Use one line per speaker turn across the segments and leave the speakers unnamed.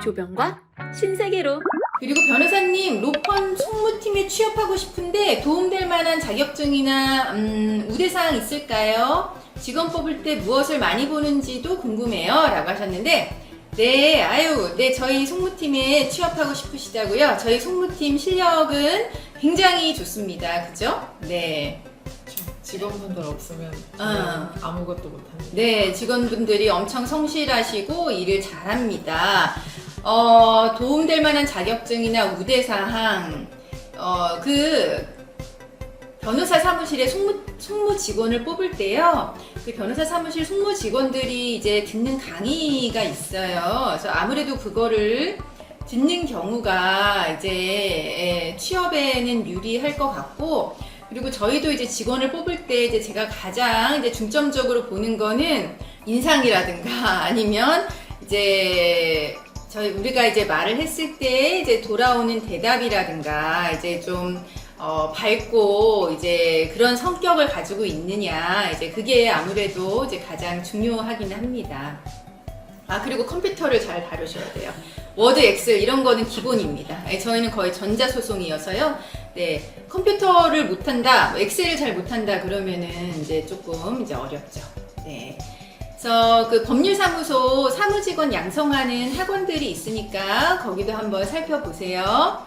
조병과 신세계로.
그리고 변호사님, 로펌 총무팀에 취업하고 싶은데 도움될 만한 자격증이나 우대사항 있을까요? 직원 뽑을 때 무엇을 많이 보는지도 궁금해요 라고 하셨는데, 네, 저희 송무팀에 취업하고 싶으시다고요? 저희 송무팀 실력은 굉장히 좋습니다. 그죠? 네.
직원분들 없으면 아무것도 못합니다.
네, 직원분들이 엄청 성실하시고 일을 잘합니다. 도움될 만한 자격증이나 우대사항, 변호사 사무실에 송무 직원을 뽑을 때요, 그 변호사 사무실 송무 직원들이 이제 듣는 강의가 있어요. 그래서 아무래도 그거를 듣는 경우가 이제 취업에는 유리할 것 같고, 그리고 저희도 이제 직원을 뽑을 때 이제 제가 가장 이제 중점적으로 보는 거는 인상이라든가 아니면 이제 우리가 이제 말을 했을 때 이제 돌아오는 대답이라든가 이제 좀 밝고 이제 그런 성격을 가지고 있느냐, 이제 그게 아무래도 이제 가장 중요하긴 합니다. 그리고 컴퓨터를 잘 다루셔야 돼요. 워드, 엑셀 이런 거는 기본입니다. 저희는 거의 전자소송이어서요. 네, 컴퓨터를 못한다, 엑셀을 잘 못한다 그러면은 이제 조금 이제 어렵죠. 네. 그래서 그 법률사무소 사무직원 양성하는 학원들이 있으니까 거기도 한번 살펴보세요.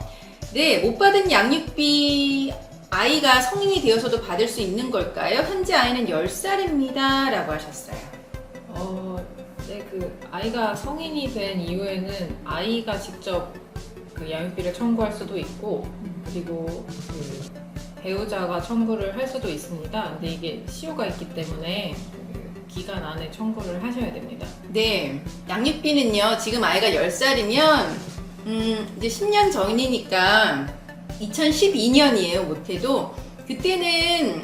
네, 못 받은 양육비 아이가 성인이 되어서도 받을 수 있는 걸까요? 현재 아이는 10살입니다 라고 하셨어요.
네, 아이가 성인이 된 이후에는 아이가 직접 양육비를 청구할 수도 있고, 그리고 배우자가 청구를 할 수도 있습니다. 근데 이게 시효가 있기 때문에 기간 안에 청구를 하셔야 됩니다.
네, 양육비는요, 지금 아이가 10살이면 이제 10년 전이니까 2012년이에요, 못해도. 그때는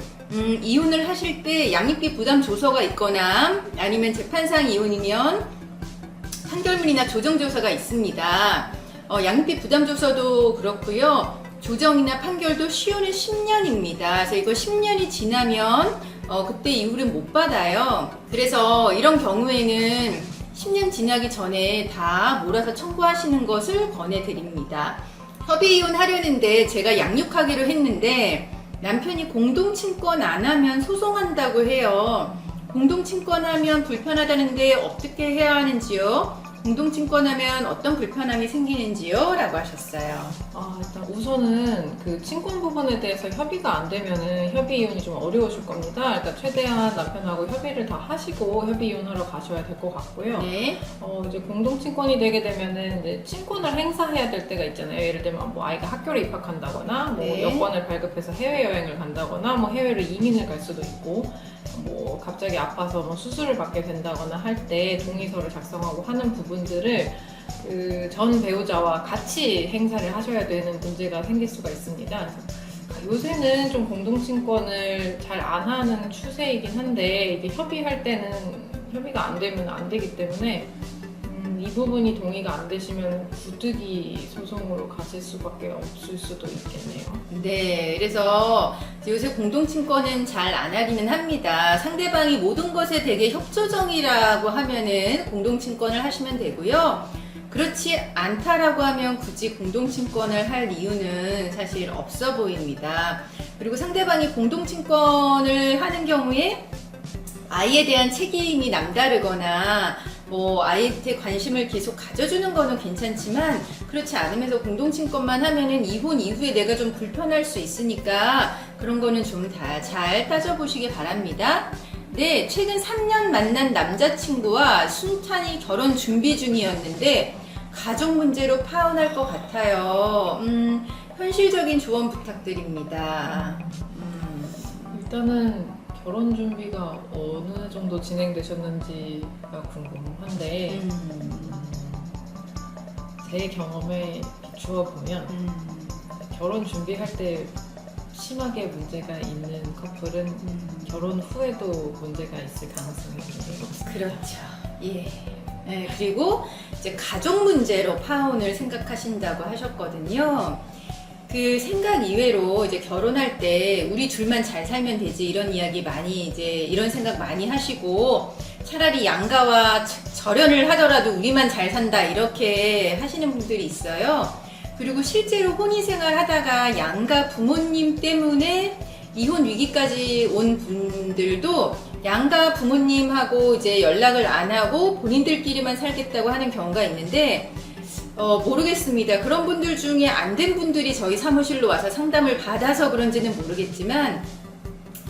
이혼을 하실 때 양육비 부담 조서가 있거나 아니면 재판상 이혼이면 판결문이나 조정조서가 있습니다. 양육비 부담 조서도 그렇고요, 조정이나 판결도 시효는 10년입니다. 그래서 이거 10년이 지나면 그때 이후로는 못 받아요. 그래서 이런 경우에는 10년 지나기 전에 다 몰아서 청구하시는 것을 권해드립니다. 협의 이혼하려는데 제가 양육하기로 했는데 남편이 공동친권 안 하면 소송한다고 해요. 공동친권하면 불편하다는데 어떻게 해야 하는지요? 공동친권하면 어떤 불편함이 생기는지요? 라고 하셨어요.
일단 우선은 친권 부분에 대해서 협의가 안 되면은 협의 이혼이 좀 어려우실 겁니다. 일단 최대한 남편하고 협의를 다 하시고 협의 이혼하러 가셔야 될 것 같고요.
네.
이제 공동친권이 되게 되면은 이제 친권을 행사해야 될 때가 있잖아요. 예를 들면 아이가 학교를 입학한다거나,
네.
여권을 발급해서 해외여행을 간다거나, 해외로 이민을 갈 수도 있고, 갑자기 아파서 수술을 받게 된다거나 할 때 동의서를 작성하고 하는 부분들을 전 배우자와 같이 행사를 하셔야 되는 문제가 생길 수가 있습니다. 그래서 요새는 좀 공동친권을 잘 안 하는 추세이긴 한데, 이게 협의할 때는 협의가 안 되면 안 되기 때문에 이 부분이 동의가 안 되시면 부득이 소송으로 가실 수밖에 없을 수도 있겠네요.
네, 그래서 요새 공동친권은 잘 안 하기는 합니다. 상대방이 모든 것에 되게 협조정이라고 하면은 공동친권을 하시면 되고요. 그렇지 않다라고 하면 굳이 공동친권을 할 이유는 사실 없어 보입니다. 그리고 상대방이 공동친권을 하는 경우에 아이에 대한 책임이 남다르거나 아이한테 관심을 계속 가져주는 거는 괜찮지만, 그렇지 않으면서 공동친권만 하면은 이혼 이후에 내가 좀 불편할 수 있으니까 그런 거는 좀 다 잘 따져보시기 바랍니다. 네, 최근 3년 만난 남자친구와 순탄히 결혼 준비 중이었는데 가족 문제로 파혼할 것 같아요. 현실적인 조언 부탁드립니다.
일단은 결혼 준비가 어느 정도 진행되셨는지가 궁금한데, 제 경험에 비추어 보면 결혼 준비할 때 심하게 문제가 있는 커플은 결혼 후에도 문제가 있을 가능성이 굉장히 높습니다.
그렇죠. 예. 네, 그리고 이제 가족 문제로 파혼을 생각하신다고 하셨거든요. 그 생각 이외로 이제 결혼할 때 우리 둘만 잘 살면 되지 이런 이야기 많이 이제 이런 생각 많이 하시고 차라리 양가와 절연을 하더라도 우리만 잘 산다 이렇게 하시는 분들이 있어요. 그리고 실제로 혼인생활 하다가 양가 부모님 때문에 이혼 위기까지 온 분들도 양가 부모님하고 이제 연락을 안 하고 본인들끼리만 살겠다고 하는 경우가 있는데 모르겠습니다. 그런 분들 중에 안 된 분들이 저희 사무실로 와서 상담을 받아서 그런지는 모르겠지만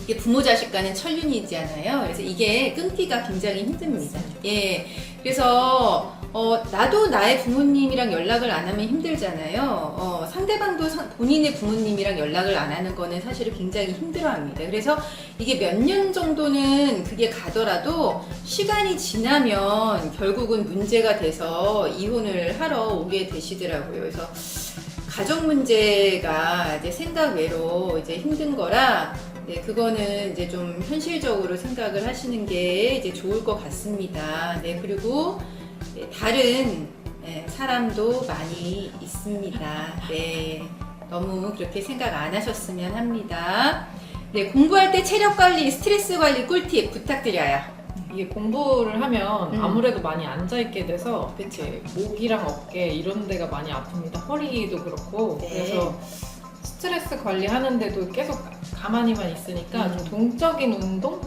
이게 부모 자식 간은 천륜이잖아요. 그래서 이게 끊기가 굉장히 힘듭니다. 예. 그래서 나도 나의 부모님이랑 연락을 안 하면 힘들잖아요. 상대방도 본인의 부모님이랑 연락을 안 하는 거는 사실은 굉장히 힘들어합니다. 그래서 이게 몇 년 정도는 그게 가더라도 시간이 지나면 결국은 문제가 돼서 이혼을 하러 오게 되시더라고요. 그래서 가족 문제가 이제 생각 외로 이제 힘든 거라 네, 그거는 이제 좀 현실적으로 생각을 하시는 게 이제 좋을 것 같습니다. 네, 그리고 다른 사람도 많이 있습니다. 네, 너무 그렇게 생각 안 하셨으면 합니다. 네, 공부할 때 체력 관리, 스트레스 관리 꿀팁 부탁드려요.
이게 공부를 하면 아무래도 많이 앉아있게 돼서
그쵸.
이렇게 목이랑 어깨 이런 데가 많이 아픕니다. 허리도 그렇고.
네.
그래서 스트레스 관리하는데도 계속 가만히만 있으니까 좀 동적인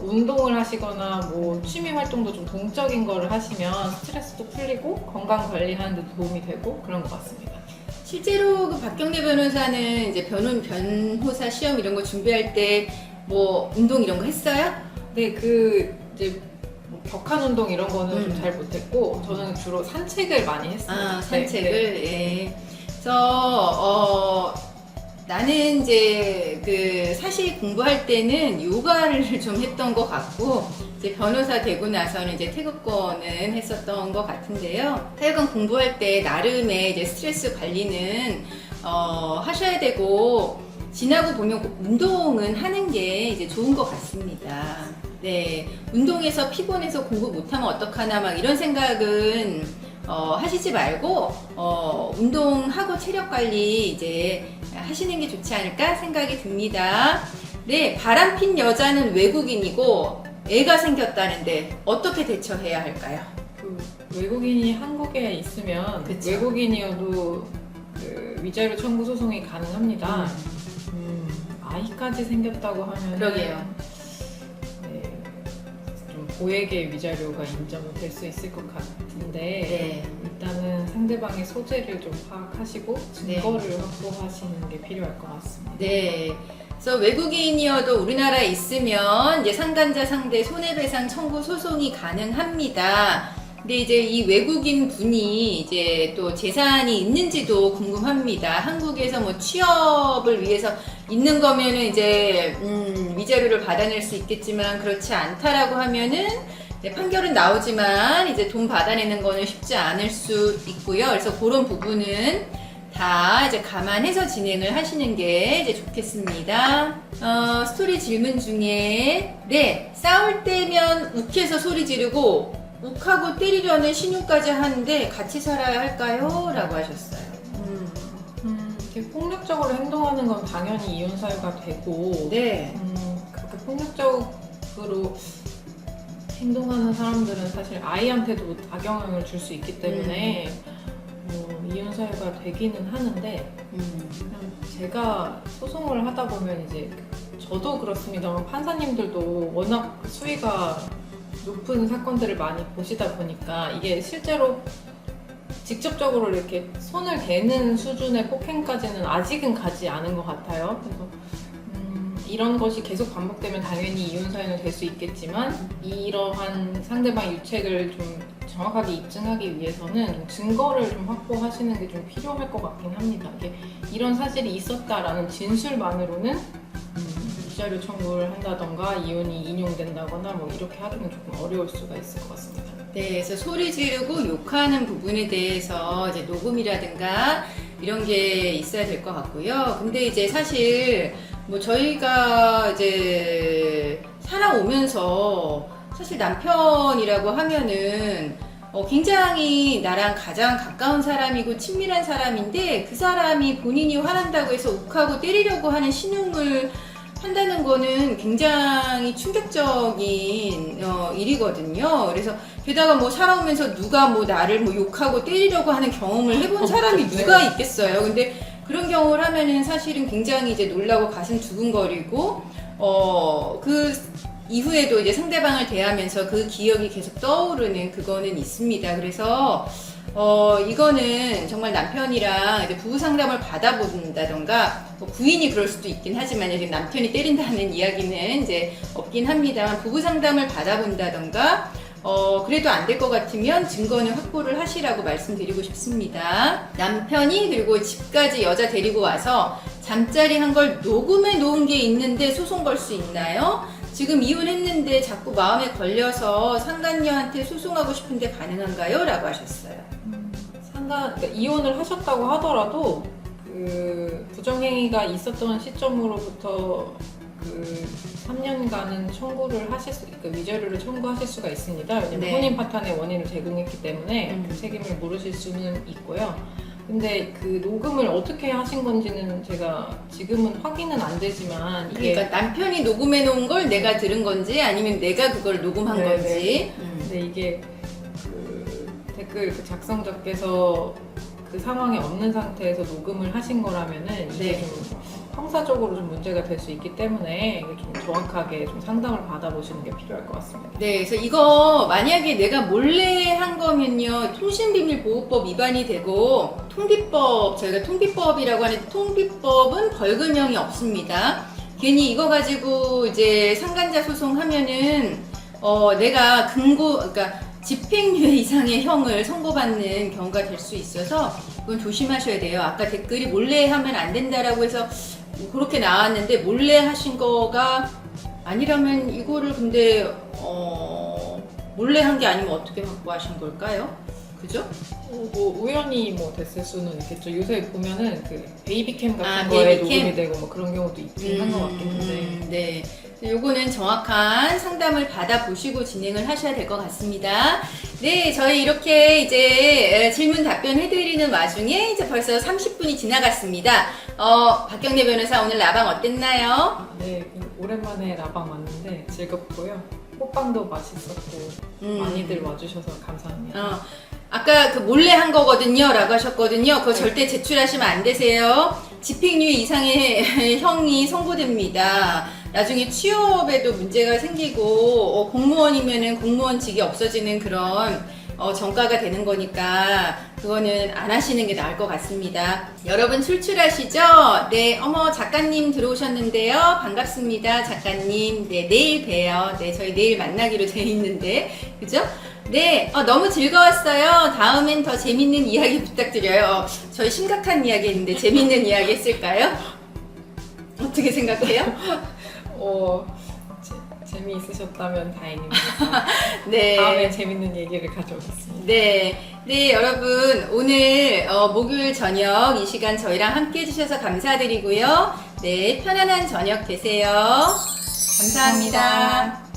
운동을 하시거나 뭐 취미 활동도 좀 동적인 거를 하시면 스트레스도 풀리고 건강 관리하는 데 도움이 되고 그런 것 같습니다.
실제로 그 박경래 변호사는 이제 변호사 시험 이런 거 준비할 때 뭐 운동 이런 거 했어요?
네, 그 이제 뭐 격한 운동 이런 거는 좀 잘 못했고 저는 주로 산책을 많이 했습니다.
아, 산책을.
네.
예. 그래서 나는 이제 그 사실 공부할 때는 요가를 좀 했던 것 같고 이제 변호사 되고 나서는 이제 태극권은 했었던 것 같은데요. 하여간 공부할 때 나름의 이제 스트레스 관리는 하셔야 되고 지나고 보면 운동은 하는 게 이제 좋은 것 같습니다. 네, 운동해서 피곤해서 공부 못하면 어떡하나 막 이런 생각은 하시지 말고 운동하고 체력 관리 이제 하시는 게 좋지 않을까 생각이 듭니다. 네, 바람핀 여자는 외국인이고 애가 생겼다는데 어떻게 대처해야 할까요?
그 외국인이 한국에 있으면
그쵸.
외국인이어도 그 위자료 청구 소송이 가능합니다. 아이까지 생겼다고 하면
그러게요.
네, 좀 고액의 위자료가 인정될 수 있을 것 같은데
네.
일단은 상대방의 소재를 좀 파악하시고 증거를 확보하시는 게 필요할 것 같습니다.
네. 그래서 외국인이어도 우리나라에 있으면 이제 상간자 상대 손해배상 청구 소송이 가능합니다. 근데 이제 이 외국인 분이 이제 또 재산이 있는지도 궁금합니다. 한국에서 뭐 취업을 위해서 있는 거면은 이제 위자료를 받아낼 수 있겠지만 그렇지 않다라고 하면은 네, 판결은 나오지만 이제 돈 받아내는 거는 쉽지 않을 수 있고요. 그래서 그런 부분은 다 이제 감안해서 진행을 하시는 게 이제 좋겠습니다. 스토리 질문 중에 네, 싸울 때면 욱해서 소리 지르고 욱하고 때리려는 신용까지 하는데 같이 살아야 할까요? 라고 하셨어요.
이렇게 폭력적으로 행동하는 건 당연히 이혼 사유가 되고
네.
그렇게 폭력적으로 행동하는 사람들은 사실 아이한테도 악영향을 줄 수 있기 때문에 이혼 사유가 되기는 하는데 그냥 제가 소송을 하다 보면 이제 저도 그렇습니다만 판사님들도 워낙 수위가 높은 사건들을 많이 보시다 보니까 이게 실제로 직접적으로 이렇게 손을 대는 수준의 폭행까지는 아직은 가지 않은 것 같아요. 그래서 이런 것이 계속 반복되면 당연히 이혼 사유는 될 수 있겠지만 이러한 상대방 유책을 좀 정확하게 입증하기 위해서는 좀 증거를 좀 확보하시는 게 좀 필요할 것 같긴 합니다. 이게 이런 사실이 있었다라는 진술만으로는 위자료 청구를 한다던가 이혼이 인용된다거나 뭐 이렇게 하기는 조금 어려울 수가 있을 것 같습니다.
네, 그래서 소리 지르고 욕하는 부분에 대해서 이제 녹음이라든가 이런 게 있어야 될 것 같고요. 근데 이제 사실 뭐 저희가 이제 살아오면서 사실 남편이라고 하면은 굉장히 나랑 가장 가까운 사람이고 친밀한 사람인데 그 사람이 본인이 화난다고 해서 욱하고 때리려고 하는 신용을 한다는 거는 굉장히 충격적인 일이거든요. 그래서 게다가 뭐 살아오면서 누가 뭐 나를 뭐 욕하고 때리려고 하는 경험을 해본 사람이 누가 있겠어요. 근데 그런 경험을 하면은 사실은 굉장히 이제 놀라고 가슴 두근거리고 그 이후에도 이제 상대방을 대하면서 그 기억이 계속 떠오르는 그거는 있습니다. 그래서 이거는 정말 남편이랑 이제 부부 상담을 받아본다던가 뭐 부인이 그럴 수도 있긴 하지만 이제 남편이 때린다는 이야기는 이제 없긴 합니다만 부부 상담을 받아본다던가 그래도 안 될 것 같으면 증거는 확보를 하시라고 말씀드리고 싶습니다. 남편이 그리고 집까지 여자 데리고 와서 잠자리 한 걸 녹음해 놓은 게 있는데 소송 걸 수 있나요? 지금 이혼했는데 자꾸 마음에 걸려서 상간녀한테 소송하고 싶은데 가능한가요? 라고 하셨어요.
그러니까 이혼을 하셨다고 하더라도 그 부정행위가 있었던 시점으로부터 그 3년간은 청구를 하실 수, 그 위자료를 청구하실 수가 있습니다. 왜냐면
네.
혼인 파탄의 원인을 제공했기 때문에 그 책임을 물으실 수는 있고요. 근데 그 녹음을 어떻게 하신 건지는 제가 지금은 확인은 안 되지만 이게
그러니까 남편이 녹음해 놓은 걸 내가 들은 건지 아니면 내가 그걸 녹음한
네,
건지.
근데 이게 그 댓글 그 작성자께서 그 상황에 없는 상태에서 녹음을 하신 거라면은 이게
네.
좀 형사적으로 좀 문제가 될 수 있기 때문에 이게 좀 정확하게 좀 상담을 받아보시는 게 필요할 것 같습니다.
네, 그래서 이거 만약에 내가 몰래 한 거면요 통신비밀보호법 위반이 되고 통비법, 저희가 통비법이라고 하는데 통비법은 벌금형이 없습니다. 괜히 이거 가지고 이제 상간자 소송하면은 내가 그러니까 집행유예 이상의 형을 선고받는 경우가 될 수 있어서 그건 조심하셔야 돼요. 아까 댓글이 몰래 하면 안 된다라고 해서 그렇게 나왔는데 몰래 하신 거가 아니라면 이거를 근데 몰래 한 게 아니면 어떻게 확보하신 걸까요? 그죠?
뭐 우연히 뭐 됐을 수는 있겠죠. 요새 보면은 그 베이비캠 같은
아,
거에
베이비캠?
녹음이 되고 뭐 그런 경우도 있긴 한 것 같긴 한데.
네. 요거는 정확한 상담을 받아보시고 진행을 하셔야 될 것 같습니다. 네, 저희 이렇게 이제 질문 답변 해드리는 와중에 이제 벌써 30분이 지나갔습니다. 박경래 변호사 오늘 라방 어땠나요?
네, 오랜만에 라방 왔는데 즐겁고요. 호빵도 맛있었고 많이들 와주셔서 감사합니다.
아까 그 몰래 한 거거든요 라고 하셨거든요. 그거 절대 제출하시면 안 되세요. 집행유예 이상의 형이 선고됩니다. 나중에 취업에도 문제가 생기고 공무원이면은 공무원직이 없어지는 그런 전가가 되는 거니까 그거는 안 하시는 게 나을 것 같습니다. 여러분 출출하시죠? 네, 어머 작가님 들어오셨는데요. 반갑습니다, 작가님. 네, 내일 봬요. 네, 저희 내일 만나기로 돼 있는데, 그죠? 네, 너무 즐거웠어요. 다음엔 더 재밌는 이야기 부탁드려요. 저희 심각한 이야기 했는데 재밌는 이야기 했을까요? 어떻게 생각해요?
재미있으셨다면 다행입니다.
네.
다음에 재밌는 얘기를 가져오겠습니다.
네, 여러분 오늘 목요일 저녁 이 시간 저희랑 함께 해주셔서 감사드리고요. 네, 편안한 저녁 되세요. 감사합니다.